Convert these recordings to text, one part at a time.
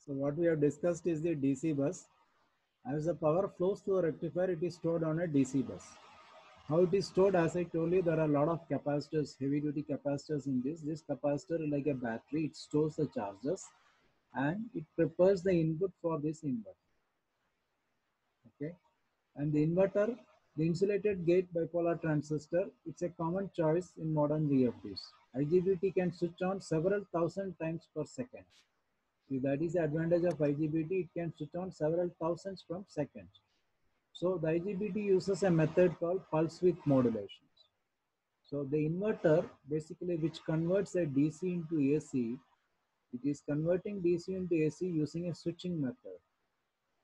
So what we have discussed is the DC bus. As the power flows through a rectifier, it is stored on a DC bus. How it is stored, as I told you, there are a lot of capacitors, heavy duty capacitors in this. This capacitor, like a battery, it stores the charges and it prepares the input for this inverter. Okay. And the inverter, the insulated gate bipolar transistor, it's a common choice in modern VFDs. IGBT can switch on several thousand times per second. See, that is the advantage of IGBT. It can switch on several thousands from seconds. So the IGBT uses a method called pulse width modulation. So the inverter basically which converts a DC into AC, it is converting DC into AC using a switching method.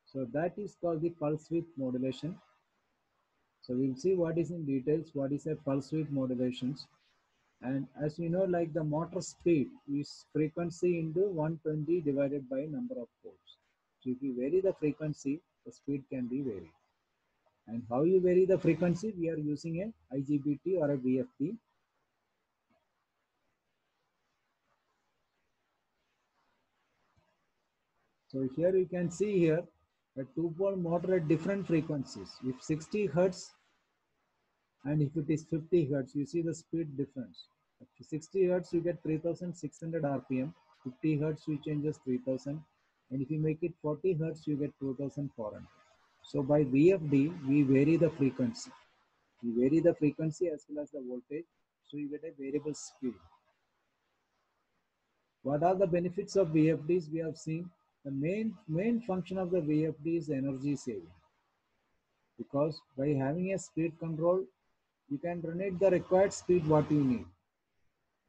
So that is called the pulse width modulation. So we'll see what is in details, what is a pulse width modulations. And as you know, like the motor speed is frequency into 120 divided by number of poles. So if you vary the frequency, the speed can be varied. And how you vary the frequency? We are using a IGBT or a VFD. So here you can see here a two-pole motor at different frequencies. If 60 hertz and if it is 50 hertz, you see the speed difference. At 60 hertz, you get 3600 RPM. 50 hertz, you changes 3000. And if you make it 40 hertz, you get 2400. So by VFD, we vary the frequency. We vary the frequency as well as the voltage. So you get a variable speed. What are the benefits of VFDs? We have seen the main function of the VFD is energy saving, because by having a speed control, you can run at the required speed what you need.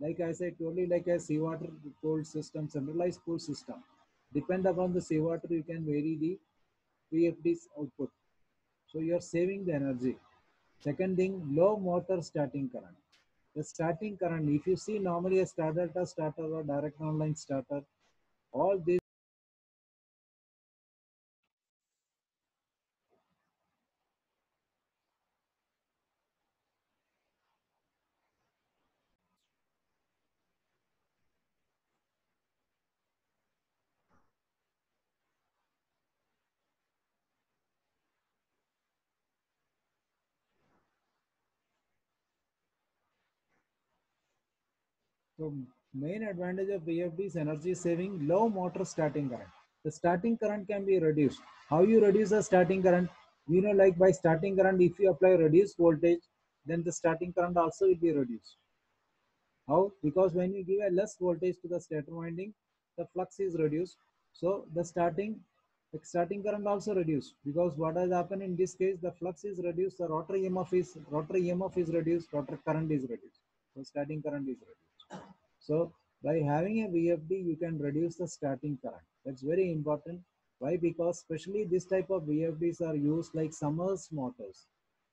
Like I said, totally like a seawater cooled system, centralized cool system. Depend upon the seawater, you can vary the VFD's output. So you are saving the energy. Second thing, low motor starting current. The starting current, if you see normally a starter starter or direct online starter, all these. So Main advantage of VFD is energy saving, low motor starting current. The starting current can be reduced. How you reduce the starting current? You know, like by starting current, if you apply reduced voltage, then the starting current also will be reduced. How? Because when you give a less voltage to the stator winding, the flux is reduced. So the starting current also reduced, because what has happened in this case, the flux is reduced, the rotor EMF is reduced, rotor current is reduced. So starting current is reduced. So by having a VFD, you can reduce the starting current. That's very important. Why? Because especially this type of VFDs are used like submerged motors.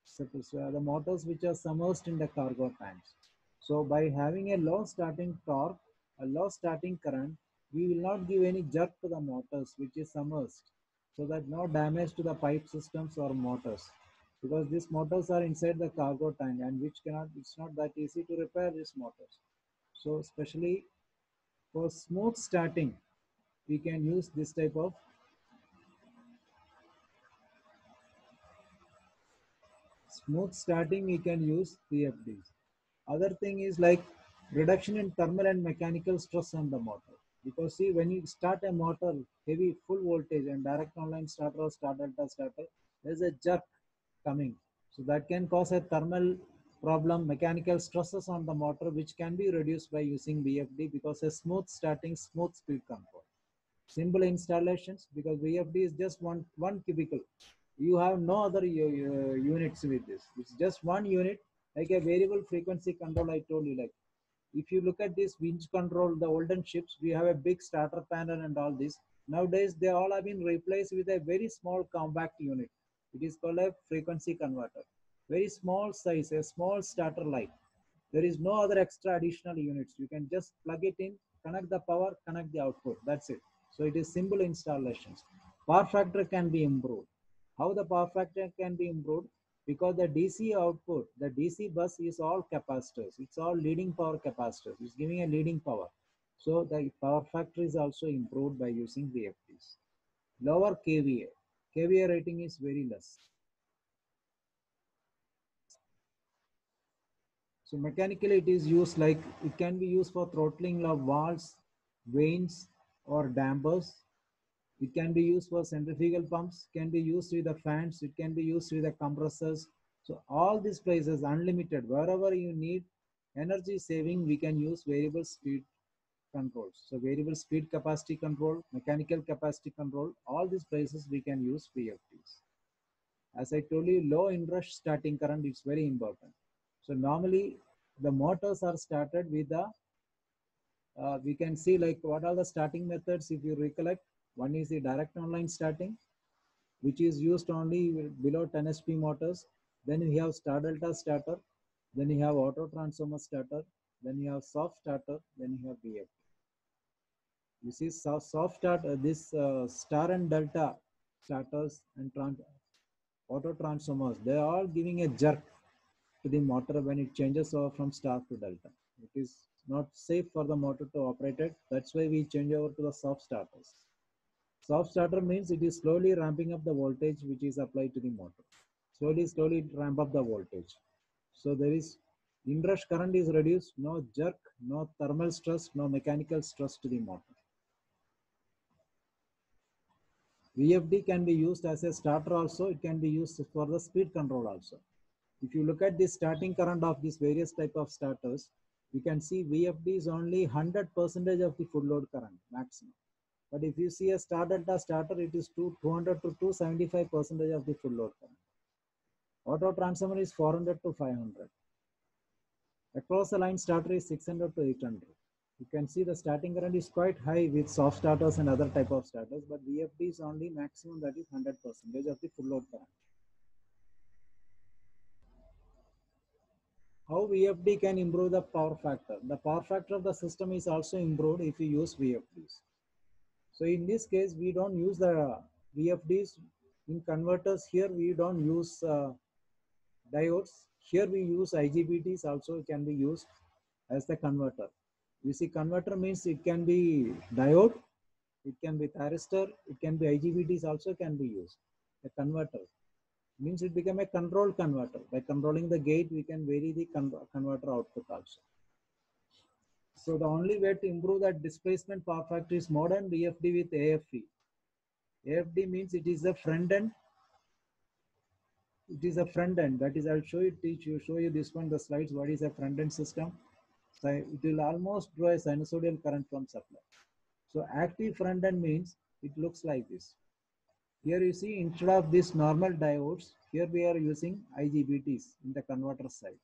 So the motors which are submerged in the cargo tanks. So by having a low starting torque, a low starting current, we will not give any jerk to the motors which is submerged, so that no damage to the pipe systems or motors, because these motors are inside the cargo tank and which cannot, it's not that easy to repair these motors. So especially for smooth starting, we can use this type of smooth starting, we can use VFDs. Other thing is like reduction in thermal and mechanical stress on the motor. Because see, when you start a motor, heavy full voltage and direct online starter or star delta starter, there's a jerk coming. So that can cause a thermal problem, mechanical stresses on the motor, which can be reduced by using VFD, because a smooth starting, smooth speed control. Simple installations, because VFD is just one cubicle. You have no other units with this. It's just one unit, like a variable frequency control. I told you, like if you look at this winch control, the olden ships, we have a big starter panel and all this. Nowadays, they all have been replaced with a very small compact unit. It is called a frequency converter. Very small size, a small starter light. There is no other extra additional units. You can just plug it in, connect the power, connect the output. That's it. So it is simple installations. Power factor can be improved. How the power factor can be improved? Because the DC output, the DC bus is all capacitors. It's all leading power capacitors. It's giving a leading power. So the power factor is also improved by using VFDs. Lower KVA. KVA rating is very less. So mechanically it is used like, it can be used for throttling of valves, vanes or dampers. It can be used for centrifugal pumps, can be used with the fans, it can be used with the compressors. So all these places unlimited, wherever you need energy saving, we can use variable speed controls. So variable speed capacity control, mechanical capacity control, all these places we can use VFDs. As I told you, low inrush starting current is very important. So normally the motors are started with the, we can see like what are the starting methods if you recollect. One is the direct online starting, which is used only below 10 HP motors. Then you have star delta starter. Then you have auto transformer starter. Then you have soft starter. Then you have VFD. You see soft start, this star and delta starters and auto transformers, they are all giving a jerk to the motor when it changes over from star to delta. It is not safe for the motor to operate it. That's why we change over to the soft starters. Soft starter means it is slowly ramping up the voltage which is applied to the motor. Slowly ramp up the voltage. So there is inrush current is reduced, no jerk, no thermal stress, no mechanical stress to the motor. VFD can be used as a starter also. It can be used for the speed control also. If you look at the starting current of these various type of starters, you can see VFD is only 100% of the full load current maximum. But if you see a star delta starter, it is 200 to 275% of the full load current. Auto transformer is 400 to 500. Across the line starter is 600 to 800. You can see the starting current is quite high with soft starters and other type of starters, but VFD is only maximum, that is 100% of the full load current. How VFD can improve the power factor? The power factor of the system is also improved if you use VFDs. So in this case, we don't use the VFDs in converters. Here we don't use diodes. Here we use IGBTs also can be used as the converter. You see, converter means it can be diode, it can be thyristor, it can be IGBTs also can be used. A converter means it become a control converter. By controlling the gate, we can vary the converter output also. So the only way to improve that displacement power factor is modern VFD with AFE. AFD means it is a front end. It is a front end. That is, I'll show you this one, the slides. What is a front end system? So it will almost draw a sinusoidal current from supply. So active front end means it looks like this. Here you see, instead of this normal diodes, here we are using IGBTs in the converter side.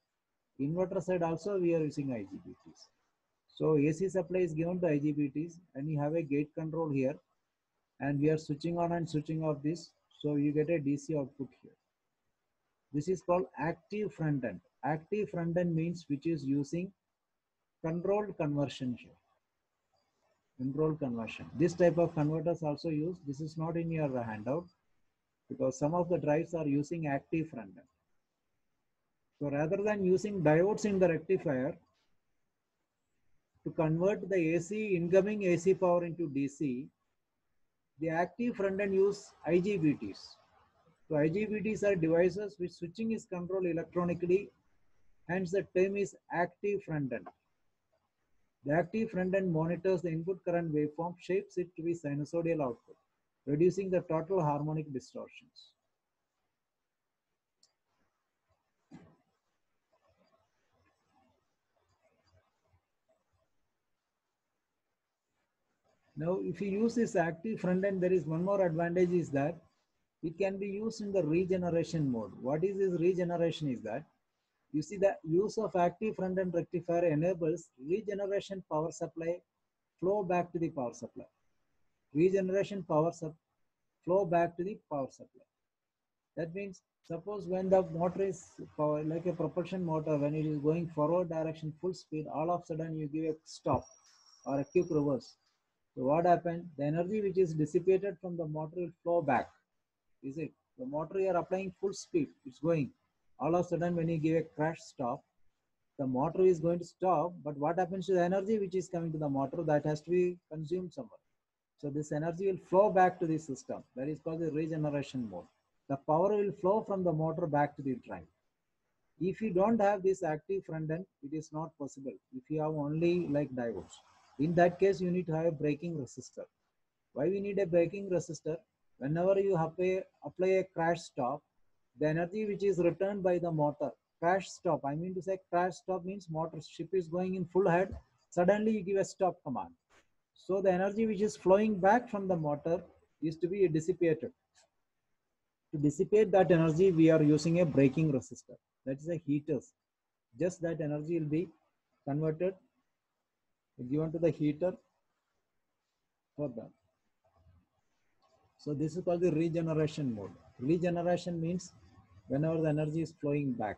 Inverter side also we are using IGBTs. So AC supply is given to IGBTs, and you have a gate control here, and we are switching on and switching off this. So you get a DC output here. This is called active front end. Active front end means which is using controlled conversion here. Controlled conversion. This type of converters also used. This is not in your handout because some of the drives are using active front end. So rather than using diodes in the rectifier to convert the AC incoming AC power into DC, the active front end use IGBTs. So IGBTs are devices which switching is controlled electronically, hence the term is active front end. The active front end monitors the input current waveform, shapes it to be sinusoidal output, reducing the total harmonic distortions. Now, if you use this active front end, there is one more advantage is that it can be used in the regeneration mode. What is this regeneration is that you see the use of active front end rectifier enables regeneration power supply flow back to the power supply. Regeneration flow back to the power supply. That means suppose when the motor is power, like a propulsion motor, when it is going forward direction full speed, all of a sudden you give a stop or a quick reverse. So what happened? The energy which is dissipated from the motor will flow back. Is it? The motor you are applying full speed, it's going. All of a sudden when you give a crash stop, the motor is going to stop, but what happens to the energy which is coming to the motor, that has to be consumed somewhere. So this energy will flow back to the system. That is called the regeneration mode. The power will flow from the motor back to the drive. If you don't have this active front end, it is not possible. If you have only like diodes, in that case, you need to have a braking resistor. Why we need a braking resistor? Whenever you apply a crash stop, the energy which is returned by the motor, crash stop, I mean to say crash stop means motor ship is going in full head, suddenly you give a stop command. So the energy which is flowing back from the motor is to be dissipated. To dissipate that energy, we are using a braking resistor. That is a heaters. Just that energy will be converted, given to the heater for that. So this is called the regeneration mode. Regeneration means whenever the energy is flowing back.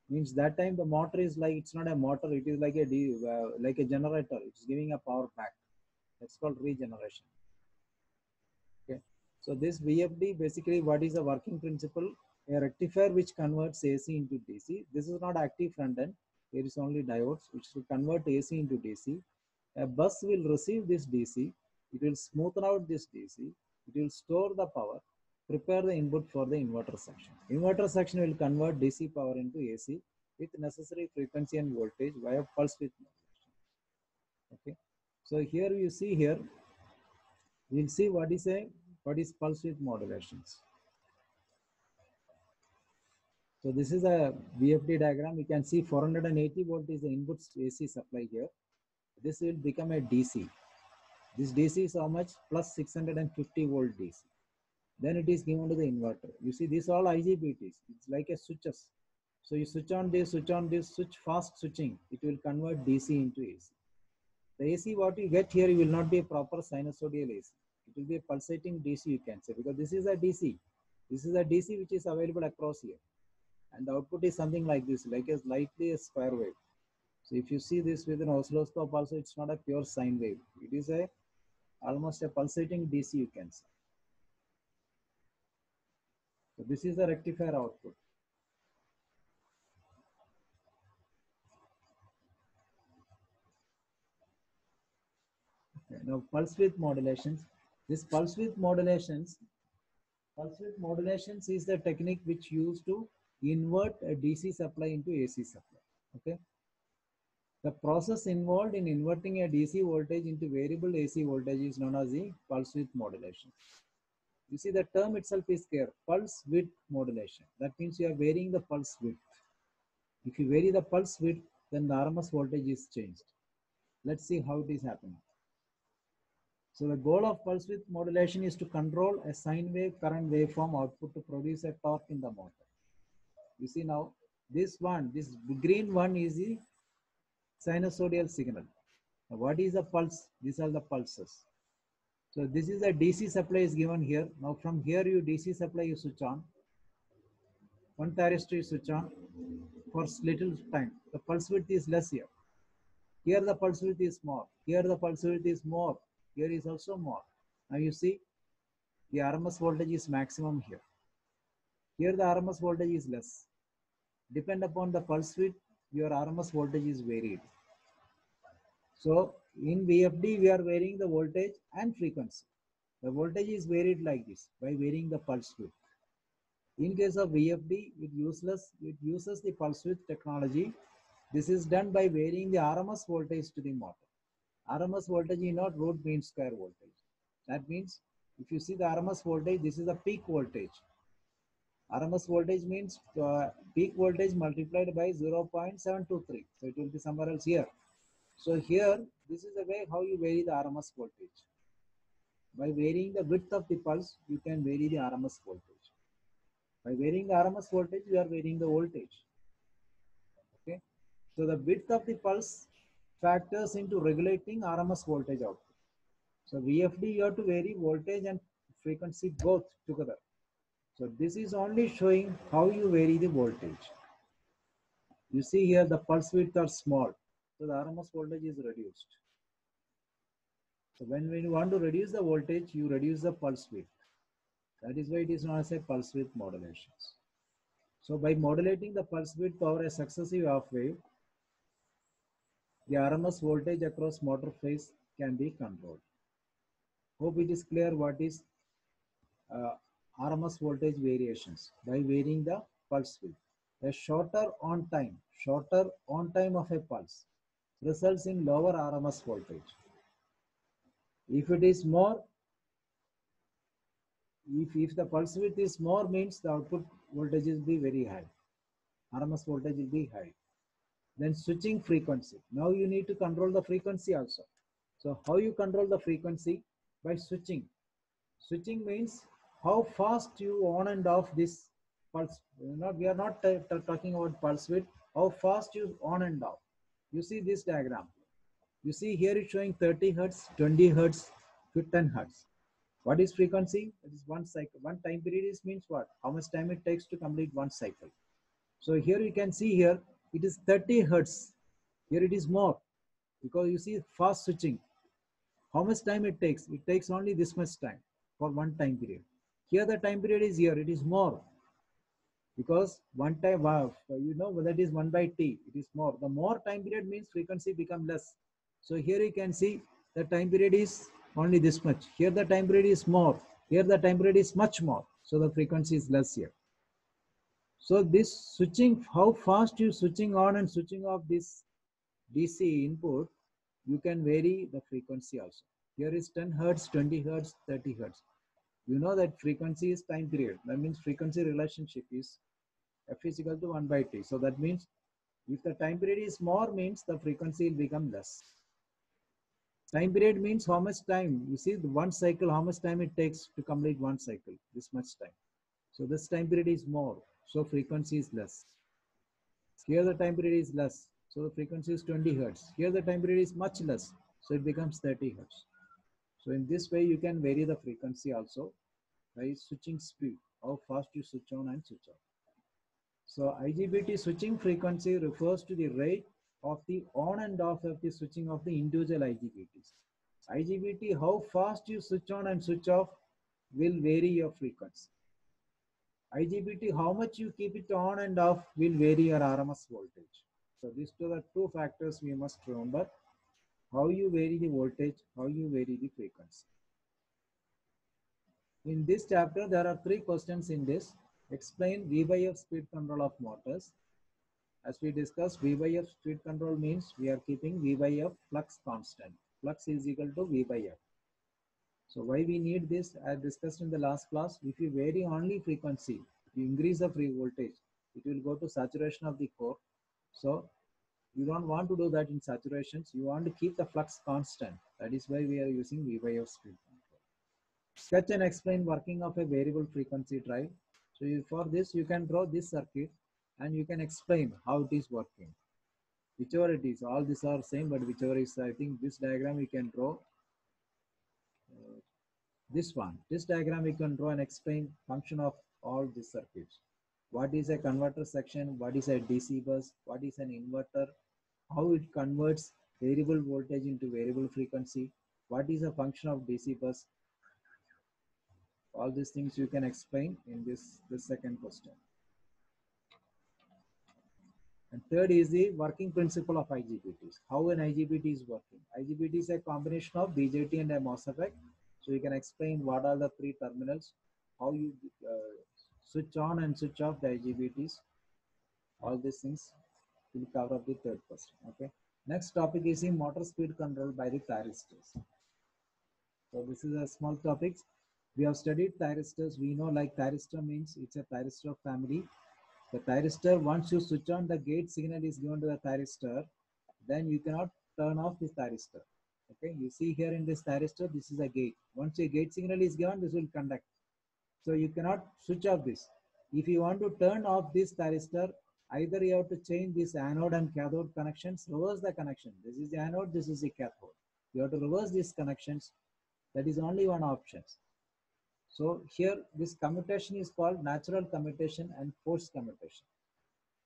Means that time the motor is like, it's not a motor, it is like a generator. It's giving a power back. That's called regeneration. Okay. So this VFD, basically what is the working principle? A rectifier which converts AC into DC. This is not active front end. There is only diodes which will convert AC into DC. A bus will receive this DC. It will smoothen out this DC. It will store the power, prepare the input for the inverter section. Inverter section will convert DC power into AC with necessary frequency and voltage via pulse width modulation. Okay. So here you see here, we'll see what is pulse width modulations. So this is a VFD diagram. You can see 480 volt is the input AC supply here. This will become a DC. This DC is how much? Plus 650 volt DC. Then it is given to the inverter. You see, these all IGBTs. It's like a switches. So you switch on this, switch fast switching. It will convert DC into AC. The AC what you get here, you will not be a proper sinusoidal AC. It will be a pulsating DC, you can say, because this is a DC. This is a DC which is available across here. And the output is something like this, like a slightly a square wave. So if you see this with an oscilloscope also, it's not a pure sine wave. It is almost a pulsating DC, you can say. So this is the rectifier output. Okay, now pulse width modulations. This pulse width modulations is the technique which used to invert a DC supply into AC supply. Okay. The process involved in inverting a DC voltage into variable AC voltage is known as the pulse width modulation. You see, the term itself is clear, pulse width modulation. That means you are varying the pulse width. If you vary the pulse width, then the RMS voltage is changed. Let's see how it is happening. So the goal of pulse width modulation is to control a sine wave current waveform output to produce a torque in the motor. You see now, this green one is the sinusoidal signal. Now what is the pulse? These are the pulses. So this is a DC supply is given here. Now from here you DC supply you switch on. One thyristor you switch on for little time. The pulse width is less here. Here the pulse width is more. Here the pulse width is more. Here is also more. Now you see the RMS voltage is maximum here. Here the RMS voltage is less. Depend upon the pulse width, your RMS voltage is varied. So in VFD, we are varying the voltage and frequency. The voltage is varied like this by varying the pulse width. In case of VFD, it uses the pulse width technology. This is done by varying the RMS voltage to the motor. RMS voltage is not root mean square voltage. That means if you see the RMS voltage, this is the peak voltage. RMS voltage means peak voltage multiplied by 0.723. So it will be somewhere else here. So here, this is the way how you vary the RMS voltage. By varying the width of the pulse, you can vary the RMS voltage. By varying the RMS voltage, you are varying the voltage. Okay. So the width of the pulse factors into regulating RMS voltage output. So VFD, you have to vary voltage and frequency both together. So this is only showing how you vary the voltage. You see here the pulse width are small, so the RMS voltage is reduced. So when you want to reduce the voltage, you reduce the pulse width. That is why it is known as a pulse width modulations. So by modulating the pulse width over a successive half wave, the RMS voltage across motor phase can be controlled. Hope it is clear what is RMS voltage variations by varying the pulse width. A shorter on time of a pulse results in lower RMS voltage. If it is more, if the pulse width is more, means the output voltage will be very high. RMS voltage will be high. Then switching frequency. Now you need to control the frequency also. So how you control the frequency? By switching. Switching means how fast you on and off this pulse. We are not talking about pulse width. How fast you on and off. You see this diagram. You see here it's showing 30 Hertz, 20 Hertz, 10 Hertz. What is frequency? It is one cycle. One time period is means what? How much time it takes to complete one cycle. So here you can see here it is 30 Hertz. Here it is more because you see fast switching. How much time it takes? It takes only this much time for one time period. Here the time period is here. It is more because one time, you know that is 1 by T. It is more. The more time period means frequency become less. So here you can see the time period is only this much. Here the time period is more. Here the time period is much more. So the frequency is less here. So this switching, how fast you switching on and switching off this DC input, you can vary the frequency also. Here is 10 Hertz, 20 Hertz, 30 Hertz. You know that frequency is time period. That means frequency relationship is F is equal to 1 by T. So that means if the time period is more, means the frequency will become less. Time period means how much time. You see the one cycle, how much time it takes to complete one cycle, this much time. So this time period is more, so frequency is less. Here the time period is less, so the frequency is 20 Hertz. Here the time period is much less, so it becomes 30 Hertz. So in this way you can vary the frequency also by switching speed, how fast you switch on and switch off. So IGBT switching frequency refers to the rate of the on and off of the switching of the individual IGBTs. IGBT, how fast you switch on and switch off will vary your frequency. IGBT, how much you keep it on and off will vary your RMS voltage. So these two are two factors we must remember. How you vary the voltage, how you vary the frequency. In this chapter, there are three questions in this. Explain V by F speed control of motors. As we discussed, V by F speed control means we are keeping V by F flux constant. Flux is equal to V by F. So why we need this? As discussed in the last class, if you vary only frequency, if you increase the free voltage, it will go to saturation of the core. So you don't want to do that in saturations. You want to keep the flux constant. That is why we are using V by F speed control. Sketch and explain working of a variable frequency drive. So for this, you can draw this circuit and you can explain how it is working. Whichever it is, all these are same, but whichever is, I think this diagram we can draw. This one, this diagram we can draw and explain function of all these circuits. What is a converter section? What is a DC bus? What is an inverter? How it converts variable voltage into variable frequency? What is a function of DC bus? All these things you can explain in this second question. And third is the working principle of IGBTs. How an IGBT is working. IGBT is a combination of BJT and a MOSFET. So you can explain what are the three terminals, how you switch on and switch off the IGBTs. All these things will cover up the third question. Okay. Next topic is the motor speed control by the thyristors. So this is a small topic. We have studied thyristors. We know like thyristor means it's a thyristor family. The thyristor, once you switch on, the gate signal is given to the thyristor, then you cannot turn off this thyristor. Okay, you see here in this thyristor, this is a gate. Once a gate signal is given, this will conduct. So you cannot switch off this. If you want to turn off this thyristor, either you have to change this anode and cathode connections, reverse the connection. This is the anode, this is the cathode. You have to reverse these connections. That is only one option. So here this commutation is called natural commutation and forced commutation.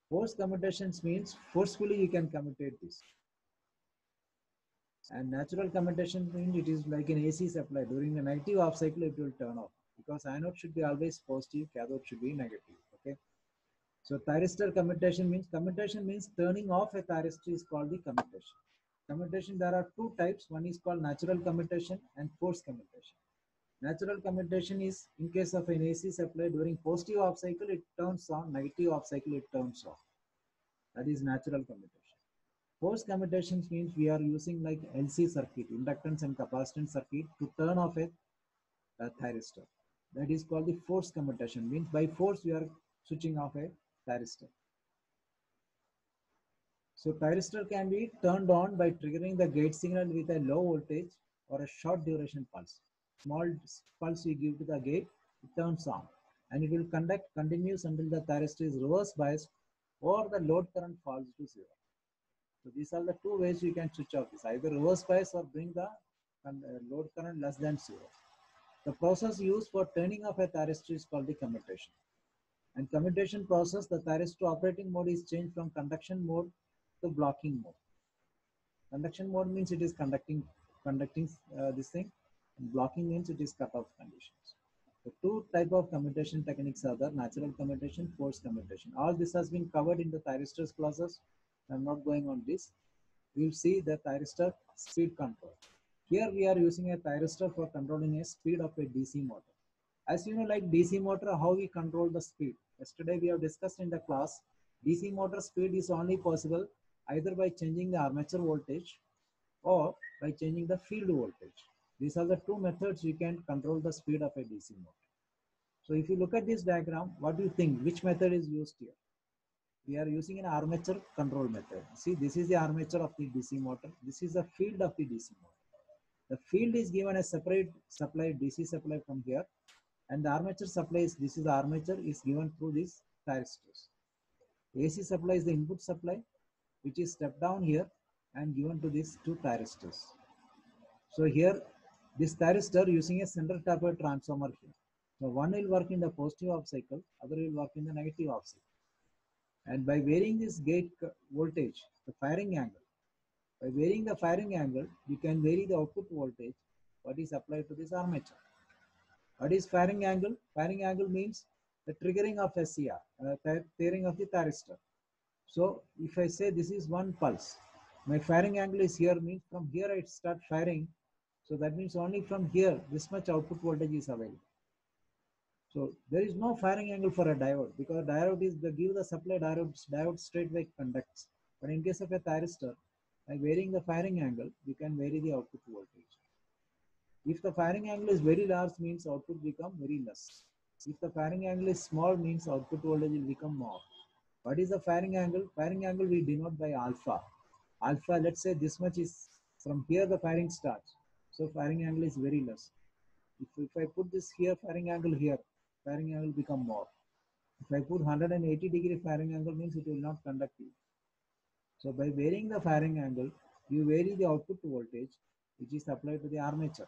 Forced commutations means forcefully you can commutate this. And natural commutation means it is like an AC supply. During the negative off cycle, it will turn off because anode should be always positive, cathode should be negative. Okay. So thyristor commutation means turning off a thyristor is called the commutation. Commutation, there are two types. One is called natural commutation and forced commutation. Natural commutation is in case of an AC supply during positive off cycle, it turns on, negative off cycle, it turns off. That is natural commutation. Forced commutations means we are using like LC circuit, inductance and capacitance circuit to turn off a thyristor. That is called the forced commutation. Means by force we are switching off a thyristor. So thyristor can be turned on by triggering the gate signal with a low voltage or a short duration pulse. Small pulse we give to the gate, it turns on and it will conduct continues until the thyristor is reverse biased or the load current falls to zero. So these are the two ways you can switch off this, either reverse bias or bring the load current less than zero. The process used for turning off a thyristor is called the commutation. And commutation process, the thyristor operating mode is changed from conduction mode to blocking mode. Conduction mode means it is conducting this thing. And blocking means it is cut off conditions. The two type of commutation techniques are the natural commutation, forced commutation. All this has been covered in the thyristors classes. I'm not going on this. We'll see the thyristor speed control. Here we are using a thyristor for controlling a speed of a DC motor. As you know, like DC motor, how we control the speed. Yesterday we have discussed in the class, DC motor speed is only possible either by changing the armature voltage or by changing the field voltage. These are the two methods you can control the speed of a DC motor. So if you look at this diagram, what do you think? Which method is used here? We are using an armature control method. See, this is the armature of the DC motor. This is the field of the DC motor. The field is given a separate supply, DC supply from here. And the armature supply is, this is the armature is given through these thyristors. AC supply is the input supply, which is stepped down here and given to these two thyristors. So here, this thyristor using a center taper transformer here. So one will work in the positive off cycle, other will work in the negative off cycle. And by varying this gate voltage, the firing angle, by varying the firing angle, you can vary the output voltage, what is applied to this armature. What is firing angle? Firing angle means the triggering of SCR, tearing of the thyristor. So if I say this is one pulse, my firing angle is here, means from here I start firing. So that means only from here, this much output voltage is available. So there is no firing angle for a diode because diode is the give the supply diode straightway conducts. But in case of a thyristor, by varying the firing angle, you can vary the output voltage. If the firing angle is very large, means output become very less. If the firing angle is small, means output voltage will become more. What is the firing angle? Firing angle we denote by alpha. Alpha, let's say this much is from here the firing starts. So firing angle is very less. If I put this here, firing angle here, firing angle become more. If I put 180-degree firing angle, means it will not conduct you. So by varying the firing angle, you vary the output voltage, which is applied to the armature.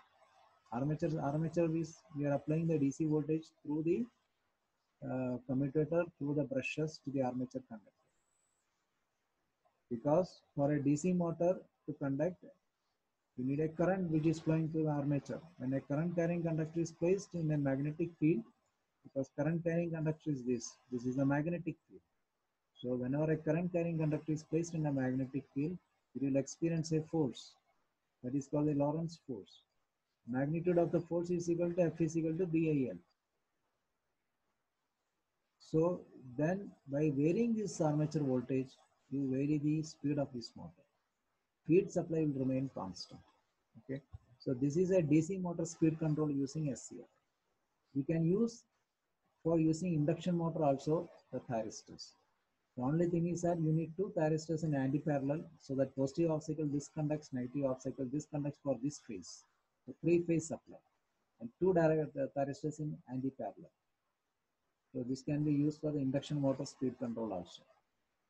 Armature is we are applying the DC voltage through the commutator through the brushes to the armature conductor. Because for a DC motor to conduct, you need a current which is flowing through the armature. When a current carrying conductor is placed in a magnetic field, because current carrying conductor is this is a magnetic field. So whenever a current carrying conductor is placed in a magnetic field, it will experience a force that is called the Lorentz force. Magnitude of the force is equal to F is equal to BIL. So then by varying this armature voltage, you vary the speed of this motor. Feed supply will remain constant. Okay. So this is a DC motor speed control using SCR. We can use for using induction motor also the thyristors. The only thing is that you need two thyristors in anti-parallel so that positive off cycle this conducts, negative off cycle this conducts for this phase. So three-phase supply and two direct thyristors in anti-parallel. So this can be used for the induction motor speed control also.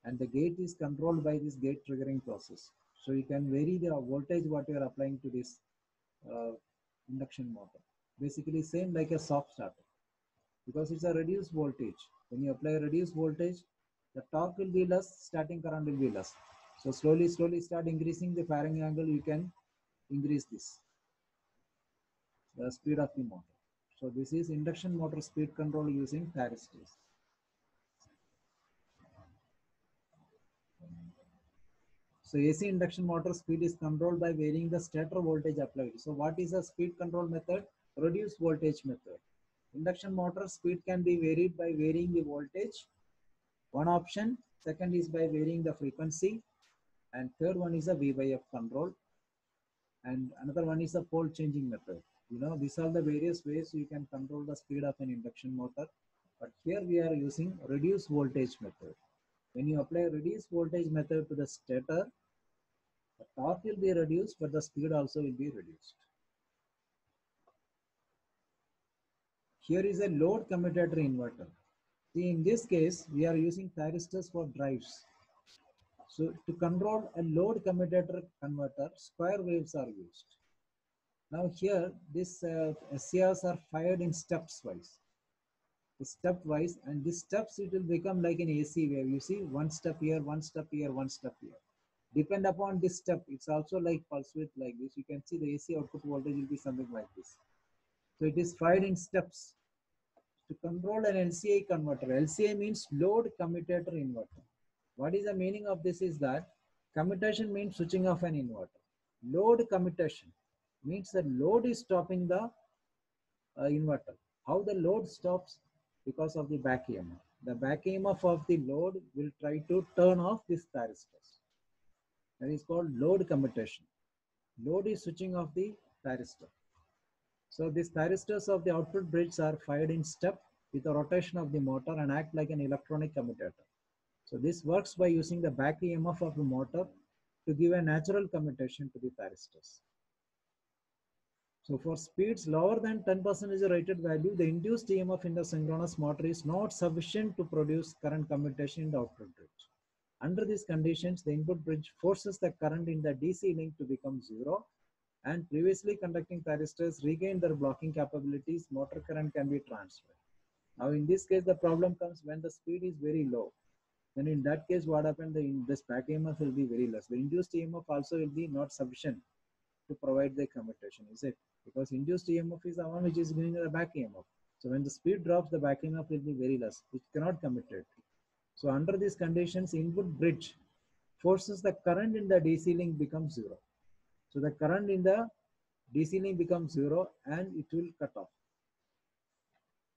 And the gate is controlled by this gate triggering process. So you can vary the voltage what you are applying to this induction motor. Basically same like a soft starter because it's a reduced voltage. When you apply a reduced voltage, the torque will be less, starting current will be less. So slowly start increasing the firing angle, you can increase this, the speed of the motor. So this is induction motor speed control using thyristors. So AC induction motor speed is controlled by varying the stator voltage applied. So what is a speed control method? Reduced voltage method. Induction motor speed can be varied by varying the voltage. One option. Second is by varying the frequency. And third one is a V by F control. And another one is a pole changing method. You know, these are the various ways you can control the speed of an induction motor. But here we are using reduced voltage method. When you apply reduced voltage method to the stator, the torque will be reduced, but the speed also will be reduced. Here is a load commutator inverter. See, in this case, we are using thyristors for drives. So to control a load commutator converter, square waves are used. Now here, these SCRs are fired in steps wise. Stepwise, and these steps it will become like an AC wave. You see, one step here, one step here, one step here. Depend upon this step, it's also like pulse width like this. You can see the AC output voltage will be something like this. So it is fired in steps. To control an LCI converter, LCI means load commutator inverter. What is the meaning of this is that commutation means switching off an inverter. Load commutation means the load is stopping the inverter. How the load stops? Because of the back EMF. The back EMF of the load will try to turn off this thyristors. That is called load commutation. Load is switching off the thyristor. So these thyristors of the output bridge are fired in step with the rotation of the motor and act like an electronic commutator. So this works by using the back EMF of the motor to give a natural commutation to the thyristors. So for speeds lower than 10% is the rated value, the induced EMF in the synchronous motor is not sufficient to produce current commutation in the output bridge. Under these conditions, the input bridge forces the current in the DC link to become zero, and previously conducting thyristors regain their blocking capabilities, motor current can be transferred. Now in this case, the problem comes when the speed is very low. Then in that case, what happened? This back EMF will be very less. The induced EMF also will be not sufficient to provide the commutation, is it? Because induced EMF is the one which is giving the back EMF. So when the speed drops, the back EMF will be very less, which cannot commutate. So under these conditions, input bridge forces the current in the DC link becomes zero. So the current in the DC link becomes zero and it will cut off.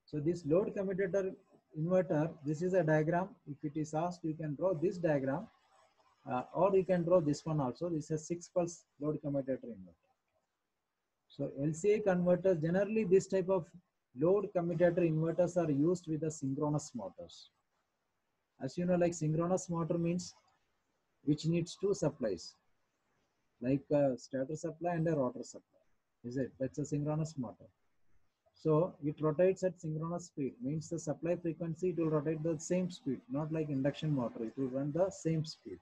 So this load commutator inverter, this is a diagram. If it is asked, you can draw this diagram, or you can draw this one also. This is a 6 pulse load commutator inverter. So LCA converters, generally this type of load commutator inverters are used with the synchronous motors. As you know, like synchronous motor means which needs two supplies, like a stator supply and a rotor supply. Is it? That's a synchronous motor. So it rotates at synchronous speed, means the supply frequency it will rotate the same speed, not like induction motor, it will run the same speed.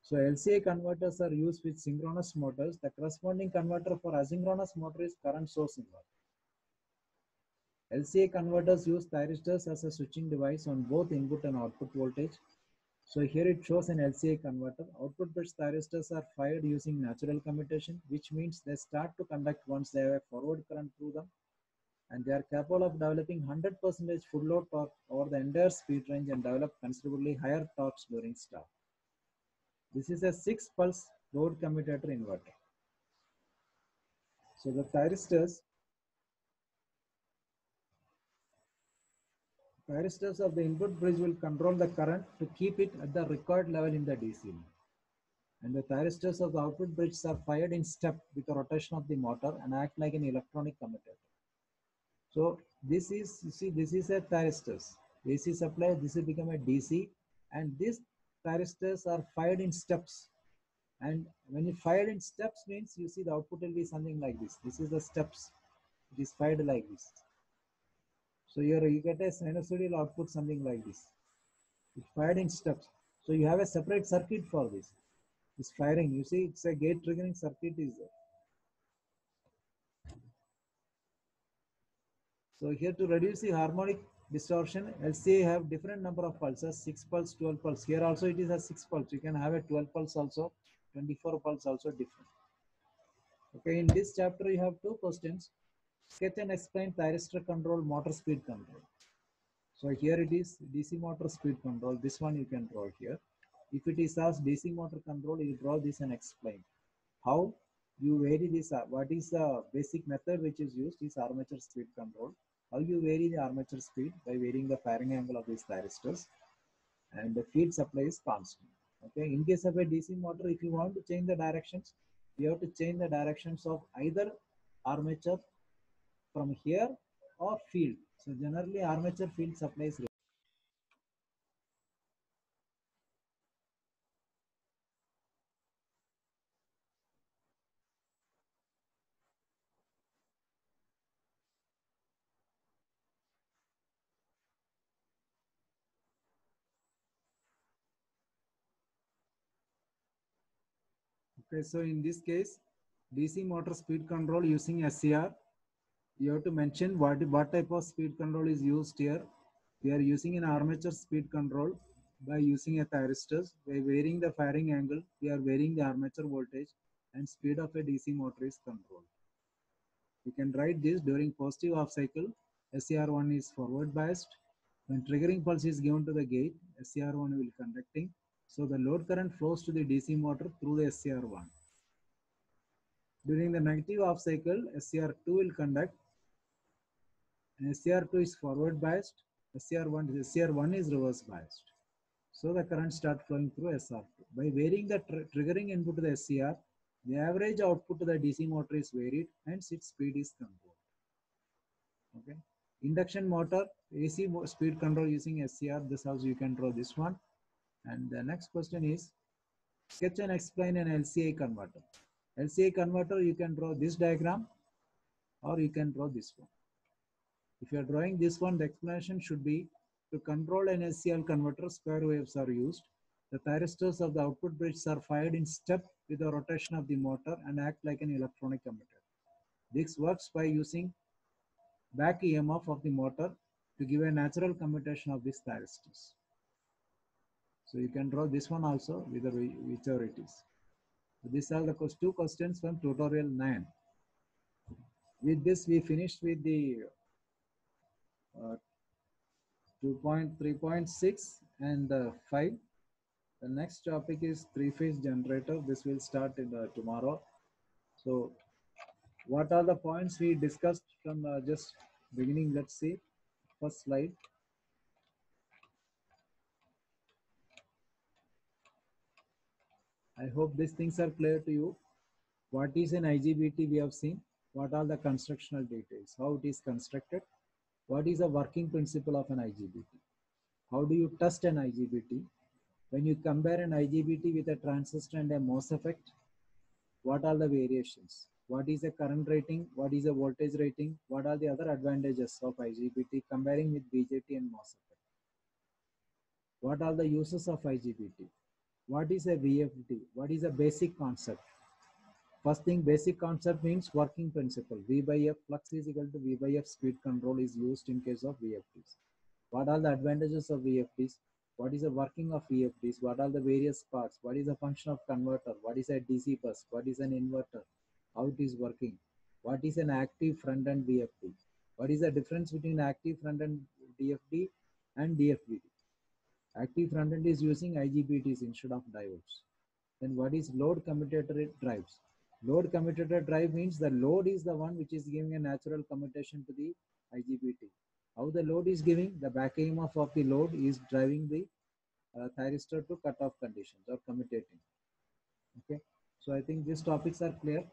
So LCA converters are used with synchronous motors. The corresponding converter for asynchronous motor is current source inverter. LCA converters use thyristors as a switching device on both input and output voltage. So here it shows an LCA converter. Output bridge thyristors are fired using natural commutation, which means they start to conduct once they have a forward current through them, and they are capable of developing 100% full load torque over the entire speed range and develop considerably higher torques during start. This is a 6 pulse load commutator inverter. So the thyristors of the input bridge will control the current to keep it at the required level in the DC. And the thyristors of the output bridges are fired in step with the rotation of the motor and act like an electronic commutator. So this is, you see, this is a thyristors. AC supply, this will become a DC, and these thyristors are fired in steps. And when you fire in steps means you see the output will be something like this. This is the steps. It is fired like this. So here you get a sinusoidal output something like this. It's fired in steps. So you have a separate circuit for this. This firing, you see, it's a gate triggering circuit is there. So here to reduce the harmonic distortion, LCA have different number of pulses, 6 pulse, 12 pulse. Here also it is a 6 pulse. You can have a 12 pulse also, 24 pulse also different. Okay, in this chapter you have two questions. Sketch and explain thyristor control, motor speed control. So here it is DC motor speed control. This one you can draw here. If it is asked DC motor control, you draw this and explain how you vary this. What is the basic method which is used is armature speed control. How you vary the armature speed by varying the firing angle of these thyristors, and the feed supply is constant. Okay, in case of a DC motor, if you want to change the directions, you have to change the directions of either armature from here or field. So generally armature field supplies. Okay, so in this case, DC motor speed control using SCR, you have to mention what type of speed control is used here. We are using an armature speed control by using a thyristors. By varying the firing angle, we are varying the armature voltage, and speed of a DC motor is controlled. You can write this during positive half cycle. SCR1 is forward biased. When triggering pulse is given to the gate, SCR1 will conducting. So the load current flows to the DC motor through the SCR1. During the negative half cycle, SCR2 will conduct, and SCR2 is forward biased. SCR1 is reverse biased. So the current start flowing through SR2. By varying the triggering input to the SCR, the average output to the DC motor is varied, hence its speed is controlled. Okay. Induction motor, AC speed control using SCR. This also you can draw this one. And the next question is, sketch and explain an LCA converter. LCA converter, you can draw this diagram or you can draw this one. If you are drawing this one, the explanation should be, to control an SCR converter, square waves are used. The thyristors of the output bridges are fired in step with the rotation of the motor and act like an electronic commutator. This works by using back EMF of the motor to give a natural commutation of these thyristors. So you can draw this one also, whichever it is. So these are the two questions from tutorial 9. With this, we finished with the 2.3.6 and 5. The next topic is three-phase generator. This will start in tomorrow. So what are the points we discussed from just beginning? Let's see. first slide. I hope these things are clear to you. What is an IGBT we have seen. What are the constructional details, how it is constructed, what is the working principle of an IGBT, how do you test an IGBT, when you compare an IGBT with a transistor and a MOSFET, what are the variations, what is the current rating, what is the voltage rating, what are the other advantages of IGBT comparing with BJT and MOSFET, what are the uses of IGBT, what is a VFD, what is a basic concept. First thing, basic concept means working principle. V by F flux is equal to V by F speed control is used in case of VFDs. What are the advantages of VFDs? What is the working of VFDs? What are the various parts? What is the function of converter? What is a DC bus? What is an inverter? How it is working? What is an active front-end VFD? What is the difference between active front-end DFD and DFBD? Active front-end is using IGBTs instead of diodes. Then what is load commutator drives? Load commutator drive means the load is the one which is giving a natural commutation to the IGBT. How the load is giving? The back EMF of the load is driving the thyristor to cutoff conditions or commutating. Okay, so I think these topics are clear.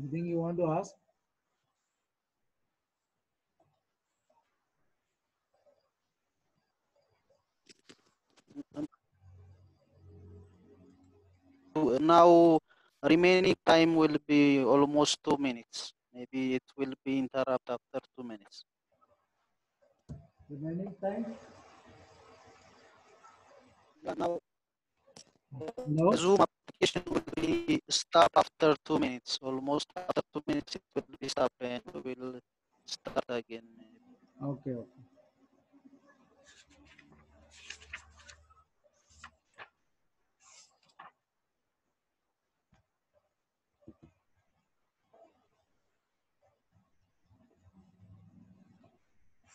Anything you want to ask? Now remaining time will be almost 2 minutes. Maybe it will be interrupted after 2 minutes. Remaining time? Now No. Zoom application will be stop after 2 minutes. Almost after 2 minutes it will be stopped and we will start again. Okay, okay.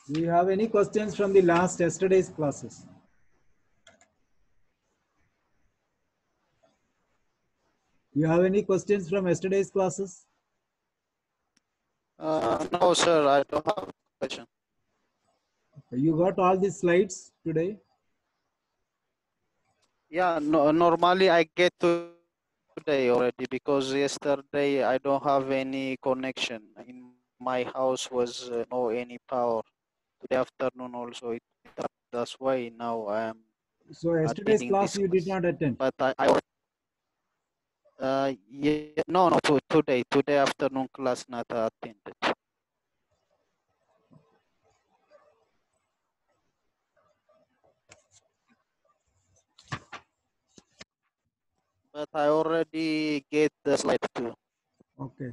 Do you have any questions from the yesterday's classes? You have any questions from yesterday's classes? No, sir, I don't have a question. You got all these slides today? Yeah, no, normally I get today already because yesterday I don't have any connection. In my house was no any power. Today afternoon also that's why now I am So yesterday's attending class this you did class. not attend? But yeah, no, today afternoon class not attended. But I already get the slide too. Okay.